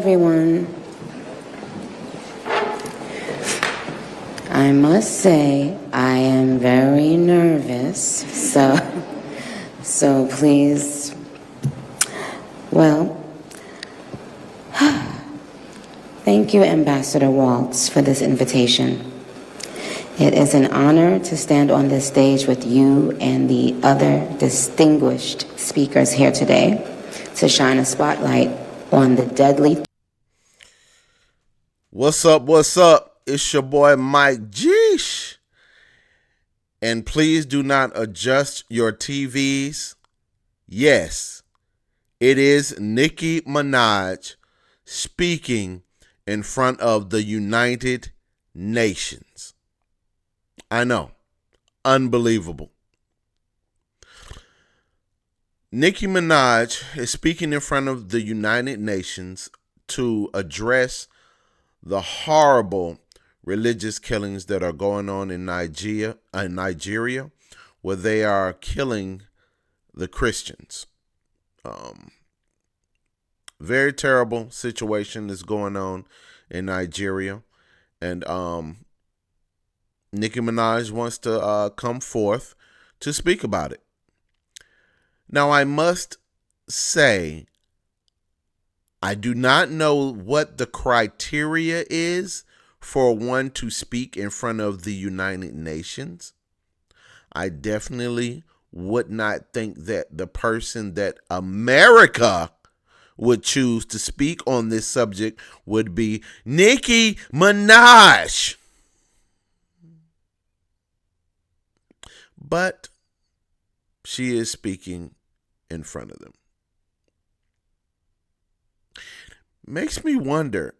everyone. I must say I am very nervous, so please, well, thank you, Ambassador Waltz, for this invitation. It is an honor to stand on this stage with you and the other distinguished speakers here today to shine a spotlight on the deadly. What's up? What's up? It's your boy Mike Geesh. And please do not adjust your TVs. Yes, it is Nicki Minaj speaking in front of the United Nations. I know. Unbelievable. Nicki Minaj is speaking in front of the United Nations to address the horrible religious killings that are going on in Nigeria, where they are killing the Christians. Very terrible situation is going on in Nigeria, and Nicki Minaj wants to come forth to speak about it. Now, I must say, I do not know what the criteria is for one to speak in front of the United Nations. I definitely would not think that the person that America would choose to speak on this subject would be Nicki Minaj. But she is speaking in front of them. Makes me wonder,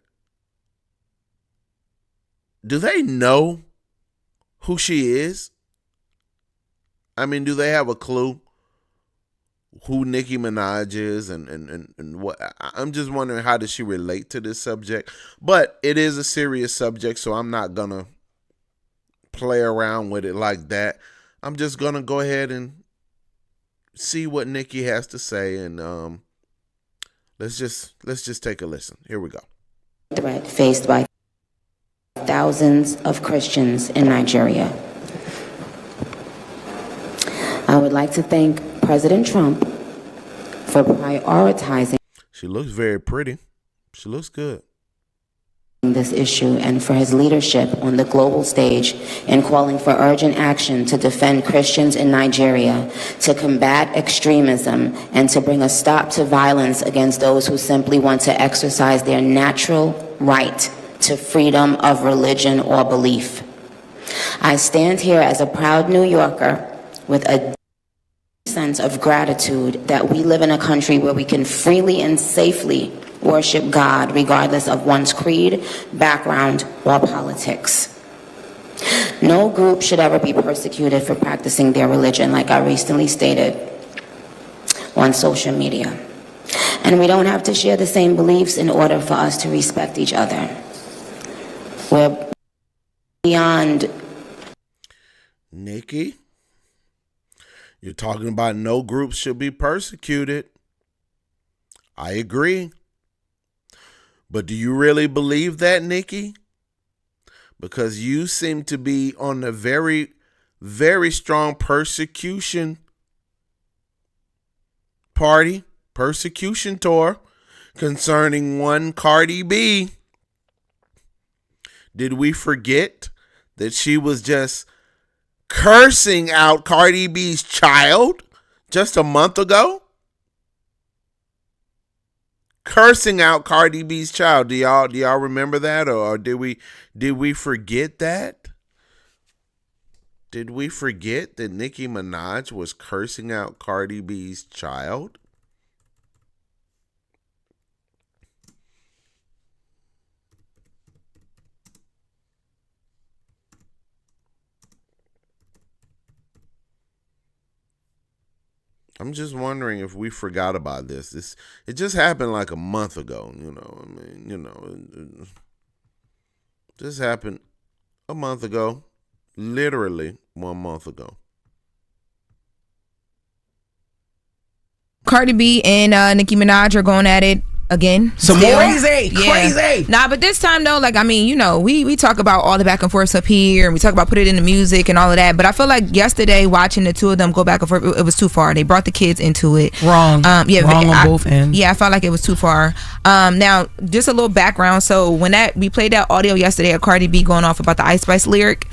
do they know who she is? I mean, do they have a clue who Nicki Minaj is and what? I'm just wondering, how does she relate to this subject? But it is a serious subject, so I'm not going to play around with it like that. I'm just going to go ahead and see what Nicki has to say, and let's just take a listen. Here we go. Threat faced by thousands of Christians in Nigeria. I would like to thank President Trump for prioritizing. She looks very pretty. She looks good. This issue, and for his leadership on the global stage in calling for urgent action to defend Christians in Nigeria, to combat extremism, and to bring a stop to violence against those who simply want to exercise their natural right to freedom of religion or belief. I stand here as a proud New Yorker with a sense of gratitude that we live in a country where we can freely and safely worship God regardless of one's creed, background, or politics. No group should ever be persecuted for practicing their religion, like I recently stated on social media. And we don't have to share the same beliefs in order for us to respect each other. We're beyond. Nicki, you're talking about no group should be persecuted. I agree. But do you really believe that, Nicki? Because you seem to be on a very, very strong persecution tour concerning one Cardi B. Did we forget that she was just cursing out Cardi B's child just a month ago? Cursing out Cardi B's child. Do y'all remember that, or did we forget that? Did we forget that Nicki Minaj was cursing out Cardi B's child? I'm just wondering if we forgot about this. It just happened like a month ago, it just happened a month ago, literally 1 month ago. Cardi B and Nicki Minaj are going at it again. Some still. crazy. Nah, but this time though, like, I mean, you know, we talk about all the back and forth up here, and we talk about put it in the music and all of that. But I feel like yesterday watching the two of them go back and forth, it was too far. They brought the kids into it. Wrong. Wrong on both ends. Yeah, I felt like it was too far. Now, just a little background. So when we played that audio yesterday of Cardi B going off about the Ice Spice lyric,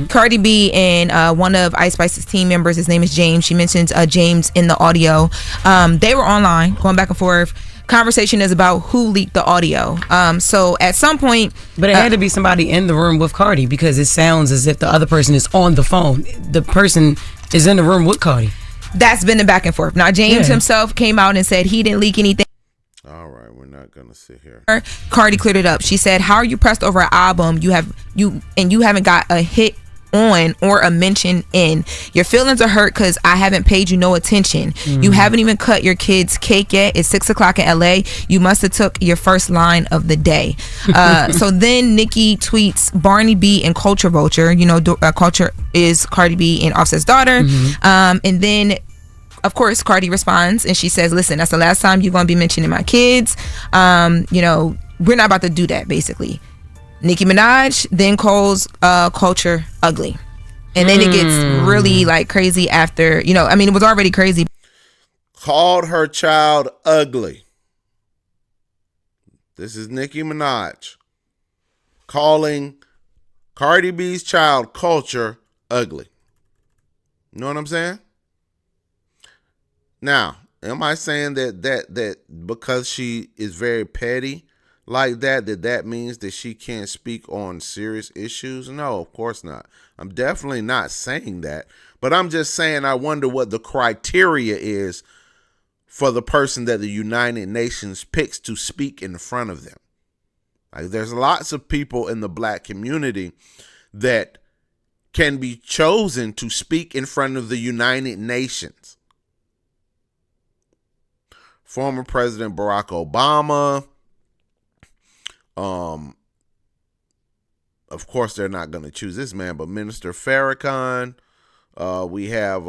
Cardi B and one of Ice Spice's team members, his name is James. She mentions James in the audio. They were online going back and forth. Conversation is about who leaked the audio. So at some point, but it had to be somebody in the room with Cardi, because it sounds as if the other person is on the phone. The person is in the room with Cardi. That's been the back and forth. Now James himself came out and said he didn't leak anything. All right, we're not gonna sit here. Cardi cleared it up. She said, "How are you pressed over an album you haven't got a hit on or a mention in? Your feelings are hurt because I haven't paid you no attention. You haven't even cut your kids' cake yet. It's 6 o'clock in LA. You must have took your first line of the day." So then Nicki tweets Barney B and Culture Vulture. You know, Culture is Cardi B and Offset's daughter. And then, of course, Cardi responds and she says, "Listen, that's the last time you're going to be mentioning my kids. You know, we're not about to do that," basically. Nicki Minaj then calls Culture ugly. And then it gets really like crazy after, you know, I mean, it was already crazy. Called her child ugly. This is Nicki Minaj calling Cardi B's child Culture ugly. You know what I'm saying? Now, am I saying that because she is very petty like that means that she can't speak on serious issues? No, of course not. I'm definitely not saying that. But I'm just saying I wonder what the criteria is for the person that the United Nations picks to speak in front of them. Like, there's lots of people in the black community that can be chosen to speak in front of the United Nations. Former President Barack Obama. Of course, they're not going to choose this man, but Minister Farrakhan. We have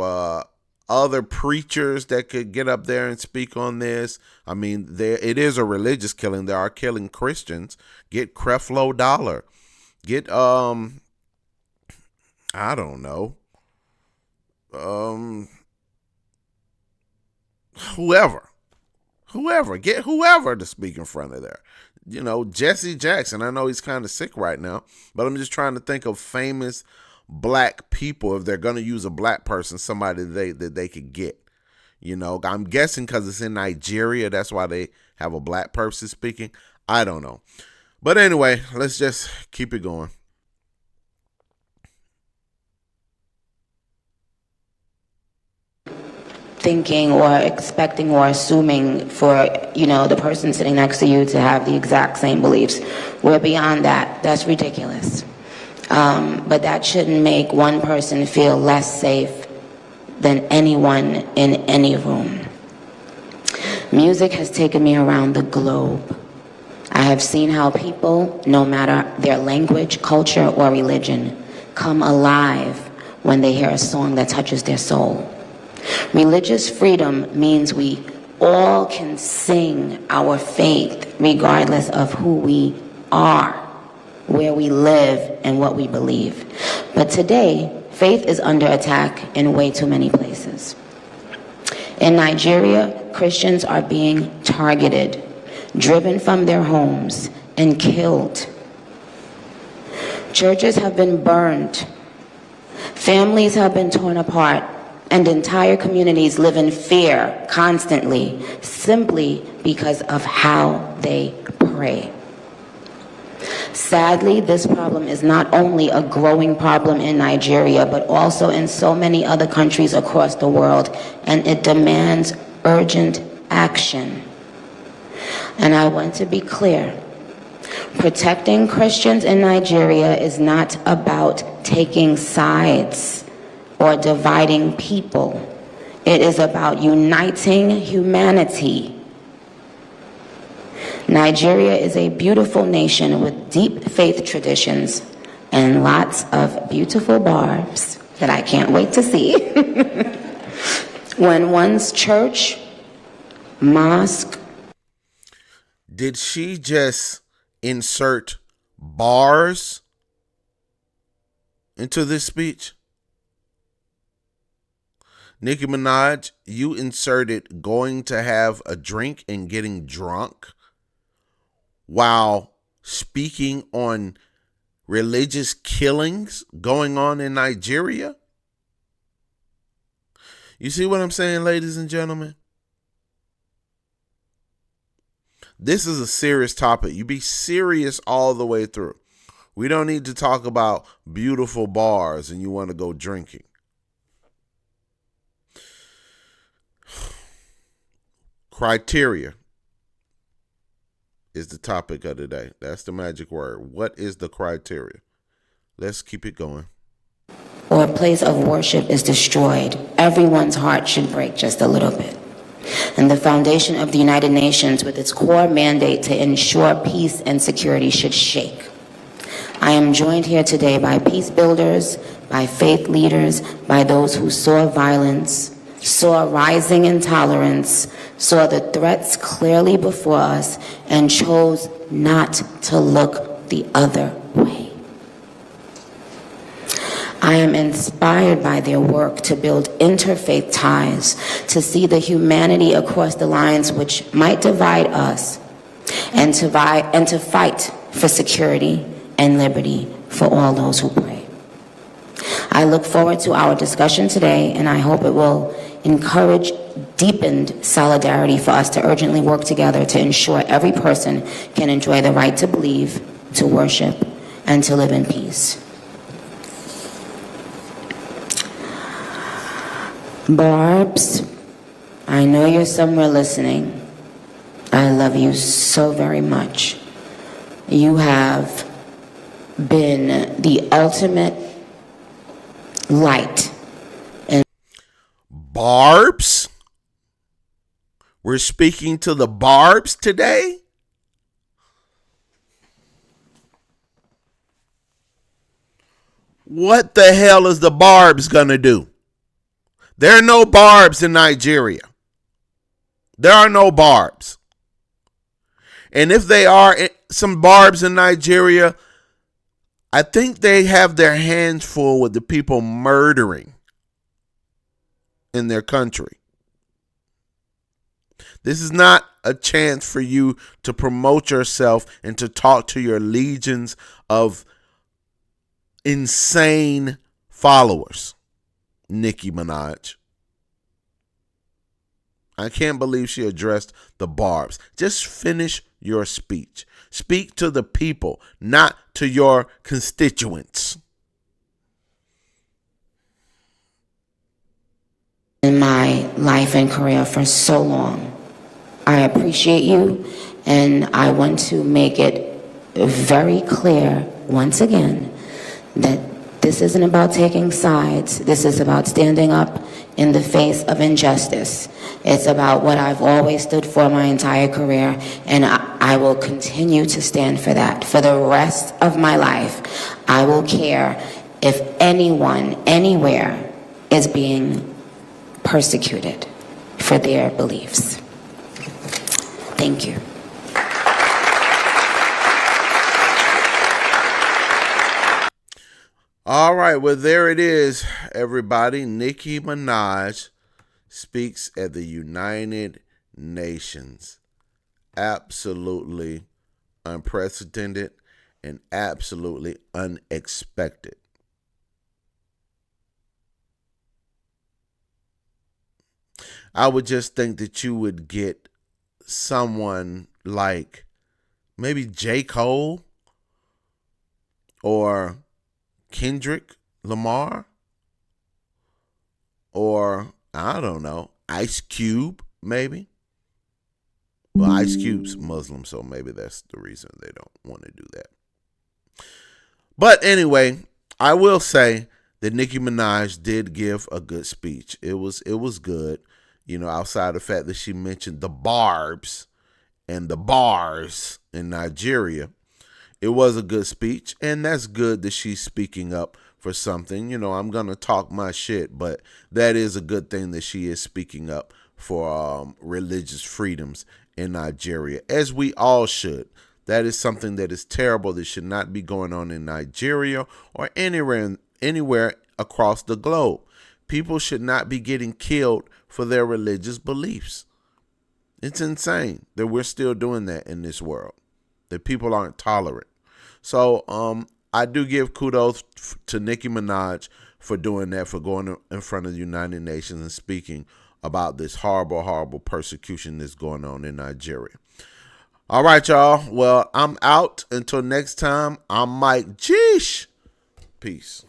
other preachers that could get up there and speak on this. I mean, it is a religious killing. They are killing Christians. Get Creflo Dollar. Get I don't know. Whoever. Get whoever to speak in front of there. You know, Jesse Jackson. I know he's kind of sick right now, but I'm just trying to think of famous black people. If they're going to use a black person, somebody that they could get. You know, I'm guessing because it's in Nigeria, that's why they have a black person speaking. I don't know. But anyway, let's just keep it going. Thinking or expecting or assuming for, you know, the person sitting next to you to have the exact same beliefs. We're beyond that. That's ridiculous. But that shouldn't make one person feel less safe than anyone in any room. Music has taken me around the globe. I have seen how people, no matter their language, culture, or religion, come alive when they hear a song that touches their soul. Religious freedom means we all can sing our faith regardless of who we are, where we live, and what we believe. But today, faith is under attack in way too many places. In Nigeria, Christians are being targeted, driven from their homes, and killed. Churches have been burned. Families have been torn apart. And entire communities live in fear constantly, simply because of how they pray. Sadly, this problem is not only a growing problem in Nigeria, but also in so many other countries across the world, and it demands urgent action. And I want to be clear. Protecting Christians in Nigeria is not about taking sides or dividing people. It is about uniting humanity. Nigeria is a beautiful nation with deep faith traditions and lots of beautiful barbs that I can't wait to see. When one's church, mosque, Did she just insert bars into this speech? Nicki Minaj, you inserted going to have a drink and getting drunk while speaking on religious killings going on in Nigeria. You see what I'm saying, ladies and gentlemen? This is a serious topic. You be serious all the way through. We don't need to talk about beautiful bars and you want to go drinking. Criteria is the topic of the day. That's the magic word. What is the criteria? Let's keep it going. Or a place of worship is destroyed, everyone's heart should break just a little bit. And the foundation of the United Nations, with its core mandate to ensure peace and security, should shake. I am joined here today by peace builders, by faith leaders, by those who saw violence, saw rising intolerance, saw the threats clearly before us, and chose not to look the other way. I am inspired by their work to build interfaith ties, to see the humanity across the lines which might divide us, and to fight for security and liberty for all those who pray. I look forward to our discussion today, and I hope it will encourage deepened solidarity for us to urgently work together to ensure every person can enjoy the right to believe, to worship, and to live in peace. Barbs, I know you're somewhere listening. I love you so very much. You have been the ultimate light. Barbs? We're speaking to the Barbs today? What the hell is the Barbs gonna do? There are no Barbs in Nigeria. There are no Barbs. And if they are some Barbs in Nigeria, I think they have their hands full with the people murdering in their country. This is not a chance for you to promote yourself and to talk to your legions of insane followers. Nicki Minaj. I can't believe she addressed the Barbs. Just finish your speech. Speak to the people, not to your constituents. In my life and career for so long, I appreciate you, and I want to make it very clear once again that this isn't about taking sides. This is about standing up in the face of injustice. It's about what I've always stood for my entire career, and I will continue to stand for that. For the rest of my life, I will care if anyone, anywhere, is being persecuted for their beliefs. Thank you. All right, well, there it is, everybody. Nicki Minaj speaks at the United Nations. Absolutely unprecedented and absolutely unexpected. I would just think that you would get someone like maybe J. Cole or Kendrick Lamar, or I don't know, Ice Cube, maybe. Well, Ice Cube's Muslim, so maybe that's the reason they don't want to do that. But anyway, I will say that Nicki Minaj did give a good speech. It was good, you know, outside the fact that she mentioned the Barbs and the bars in Nigeria. It was a good speech, and that's good that she's speaking up for something, I'm going to talk my shit. But that is a good thing that she is speaking up for religious freedoms in Nigeria, as we all should. That is something that is terrible that should not be going on in Nigeria or anywhere across the globe. People should not be getting killed for their religious beliefs. It's insane that we're still doing that in this world, that people aren't tolerant. So I do give kudos to Nicki Minaj for doing that, for going in front of the United Nations and speaking about this horrible, horrible persecution that's going on in Nigeria. All right, y'all. Well, I'm out. Until next time, I'm Mike Geesh. Peace.